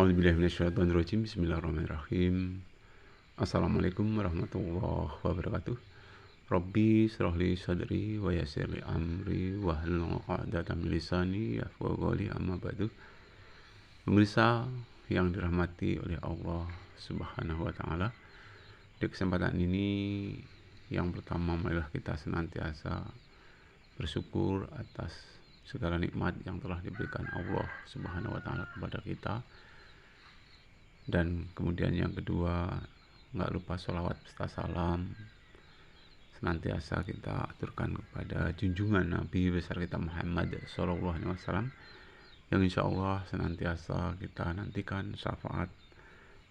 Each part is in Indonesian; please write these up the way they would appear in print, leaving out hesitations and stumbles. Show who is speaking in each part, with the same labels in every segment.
Speaker 1: A'udzubillahiminasyaitonirrajim. Bismillahirrahmanirrahim. Assalamualaikum warahmatullahi wabarakatuh. Rabbi shrah li sadri wa yassir li amri wahlul 'uqdatam min lisani yafqahu qawli, amma ba'du. Pemirsa yang dirahmati oleh Allah Subhanahu wa taala, di kesempatan ini yang pertama marilah kita senantiasa bersyukur atas segala nikmat yang telah diberikan Allah Subhanahu wa taala kepada kita. Dan kemudian yang kedua, nggak lupa sholawat serta salam senantiasa kita aturkan kepada junjungan Nabi besar kita Muhammad Sallallahu Alaihi Wasallam, yang insya Allah senantiasa kita nantikan syafaat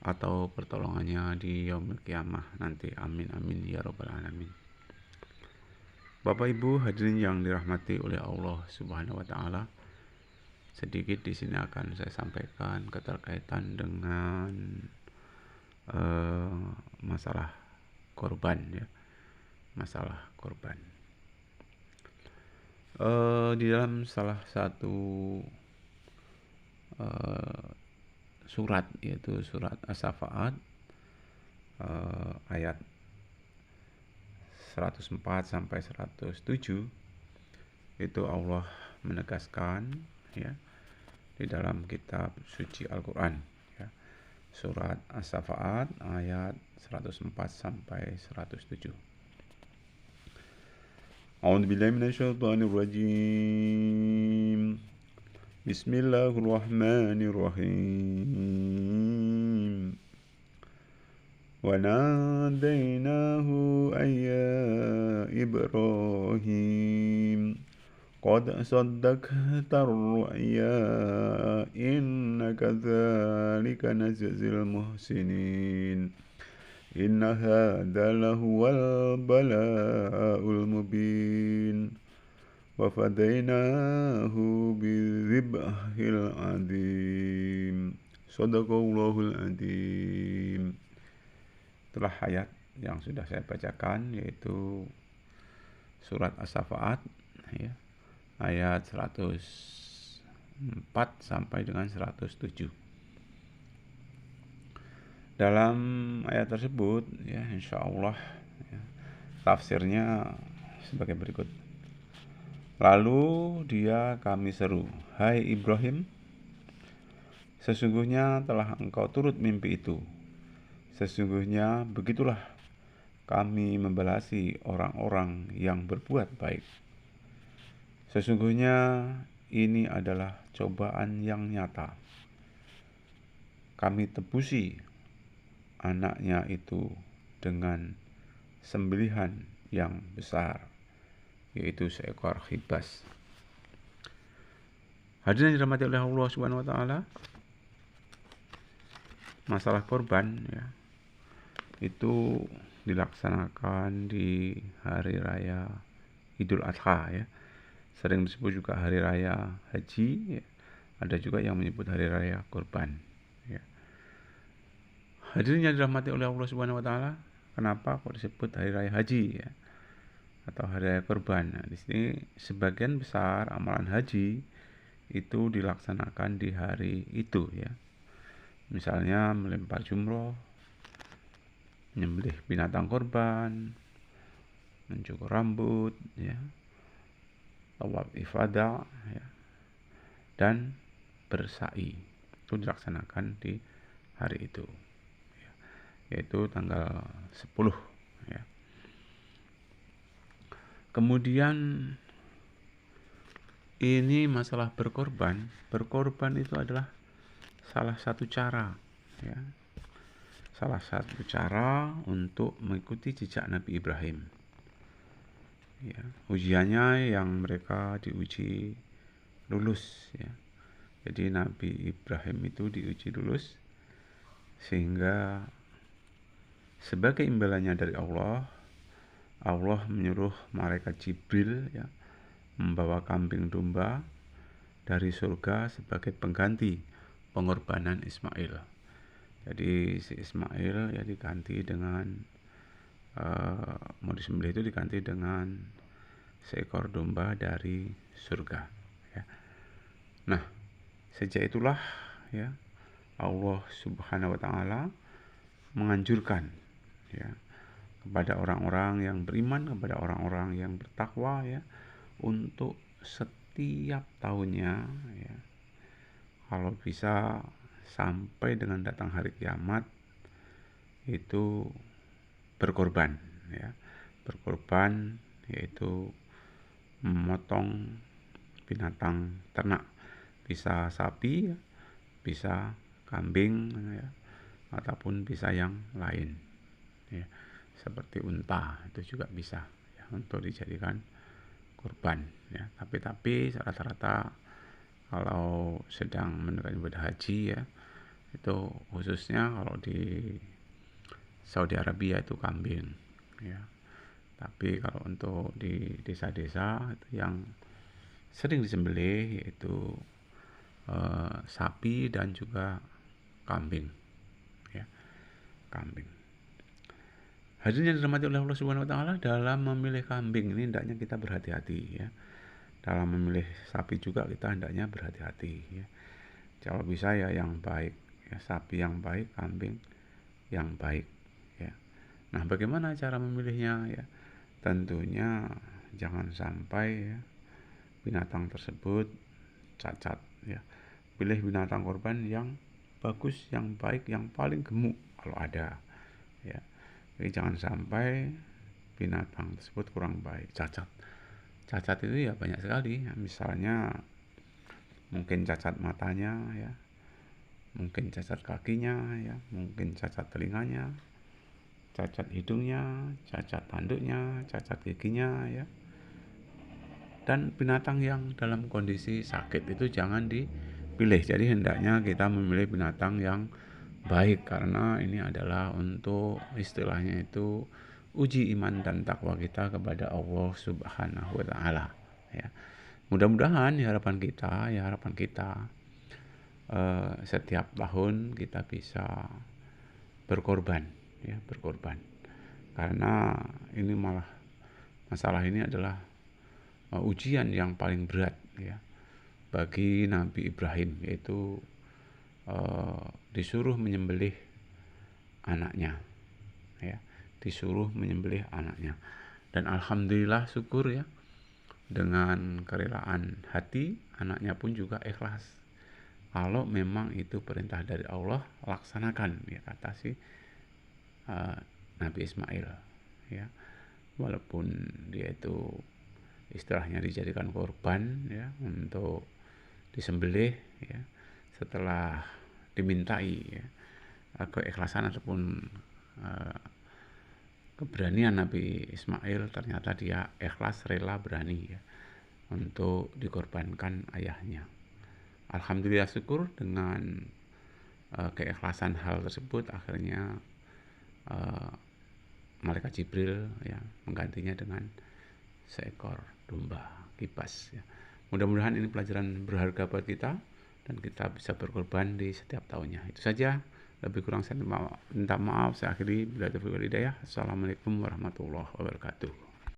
Speaker 1: atau pertolongannya di yaumil qiyamah nanti. Amin amin ya rabbal alamin. Bapak Ibu hadirin yang dirahmati oleh Allah Subhanahu wa taala, sedikit di sini akan saya sampaikan keterkaitan dengan masalah korban, ya. Masalah korban. Di dalam salah satu surat, yaitu surat As-Safaat, ayat 104 sampai 107, itu Allah menegaskan, ya, di dalam kitab suci Al-Quran, ya. Surat As-Safaat ayat 104 sampai 107. A'udzubillahi minasyaitonirrajim. Bismillahirrahmanirrahim. Wa nadainahu ayya Ibrahim qad saddaqta ar-ru'ya inna kadzalika najzil muhsinin inna hadza lahuwal bala'ul mubin wa fadainahu bidzibhil adim. Shadaqallahul adim. Itulah ayat yang sudah saya bacakan, yaitu surat As-Safaat, ya, ayat 104 sampai dengan 107. Dalam ayat tersebut, ya, insya Allah, ya, tafsirnya sebagai berikut. Lalu dia kami seru, hai Ibrahim, sesungguhnya telah engkau turut mimpi itu. Sesungguhnya begitulah kami membalasi orang-orang yang berbuat baik. Sesungguhnya ini adalah cobaan yang nyata. Kami tebusi anaknya itu dengan sembelihan yang besar, yaitu seekor khibas. Hadirin yang dirahmati oleh Allah Subhanahu wa taala, masalah korban, ya, itu dilaksanakan di hari raya Idul Adha, ya. Sering disebut juga hari raya haji, ya. Ada juga yang menyebut hari raya korban, ya. Hadirin yang dirahmati oleh Allah Subhanahu wa taala, kenapa kok disebut hari raya haji, ya, atau hari raya korban? Nah, di sini sebagian besar amalan haji itu dilaksanakan di hari itu, ya. Misalnya melempar jumroh, menyembelih binatang korban, mencukur rambut, ya, tawaf ifadah, ya, dan bersa'i. Itu dilaksanakan di hari itu, ya, yaitu tanggal 10, ya. Kemudian ini masalah berkorban itu adalah salah satu cara, ya, salah satu cara untuk mengikuti jejak Nabi Ibrahim, ya. Ujiannya yang mereka diuji lulus, ya. Jadi Nabi Ibrahim itu diuji lulus, sehingga sebagai imbalannya dari Allah menyuruh malaikat Jibril, ya, membawa kambing domba dari surga sebagai pengganti pengorbanan Ismail. Jadi si Ismail, ya, diganti dengan mau disembelih itu diganti dengan seekor domba dari surga, ya. Nah, sejak itulah, ya, Allah Subhanahu wa taala menganjurkan ya kepada orang-orang yang beriman, kepada orang-orang yang bertakwa ya, untuk setiap tahunnya ya, kalau bisa sampai dengan datang hari kiamat itu berkorban ya. Berkorban yaitu memotong binatang ternak, bisa sapi, bisa kambing ya, ataupun bisa yang lain ya. Seperti unta itu juga bisa ya, untuk dijadikan kurban ya. Tapi rata-rata kalau sedang menunaikan ibadah haji ya, itu khususnya kalau di Saudi Arabia itu kambing ya. Tapi kalau untuk di desa-desa itu yang sering disembelih yaitu sapi dan juga kambing ya, kambing. Hadirin yang dirahmati oleh Allah Subhanahu wa taala, dalam memilih kambing ini hendaknya kita berhati-hati ya. Dalam memilih sapi juga kita hendaknya berhati-hati ya. Kalau bisa ya yang baik ya, sapi yang baik, kambing yang baik ya. Nah, bagaimana cara memilihnya ya? Tentunya jangan sampai ya, binatang tersebut cacat ya. Pilih binatang kurban yang bagus, yang baik, yang paling gemuk kalau ada ya. Jadi jangan sampai binatang tersebut kurang baik, cacat. Cacat itu ya banyak sekali ya. Misalnya mungkin cacat matanya ya, mungkin cacat kakinya ya, mungkin cacat telinganya, cacat hidungnya, cacat tanduknya, cacat giginya ya. Dan binatang yang dalam kondisi sakit itu jangan dipilih. Jadi hendaknya kita memilih binatang yang baik, karena ini adalah untuk istilahnya itu uji iman dan takwa kita kepada Allah Subhanahu wa taala ya. Mudah-mudahan harapan kita setiap tahun kita bisa berkorban ya, berkorban. Karena ini masalah ini adalah ujian yang paling berat ya bagi Nabi Ibrahim, yaitu disuruh menyembelih anaknya ya, disuruh menyembelih anaknya. Dan alhamdulillah, syukur ya, dengan kerelaan hati anaknya pun juga ikhlas. Kalau memang itu perintah dari Allah, laksanakan ya, kata si Nabi Ismail ya. Walaupun dia itu istilahnya dijadikan korban ya, untuk disembelih ya, setelah dimintai ya, keikhlasan ataupun keberanian Nabi Ismail, ternyata dia ikhlas, rela, berani ya, untuk dikorbankan ayahnya. Alhamdulillah, syukur dengan keikhlasan hal tersebut, akhirnya malaikat Jibril ya menggantinya dengan seekor domba kibas ya. Mudah-mudahan ini pelajaran berharga buat kita dan kita bisa berkorban di setiap tahunnya. Itu saja, lebih kurang saya minta maaf. Saya akhiri bila taufiq wal hidayah. Assalamualaikum warahmatullahi wabarakatuh.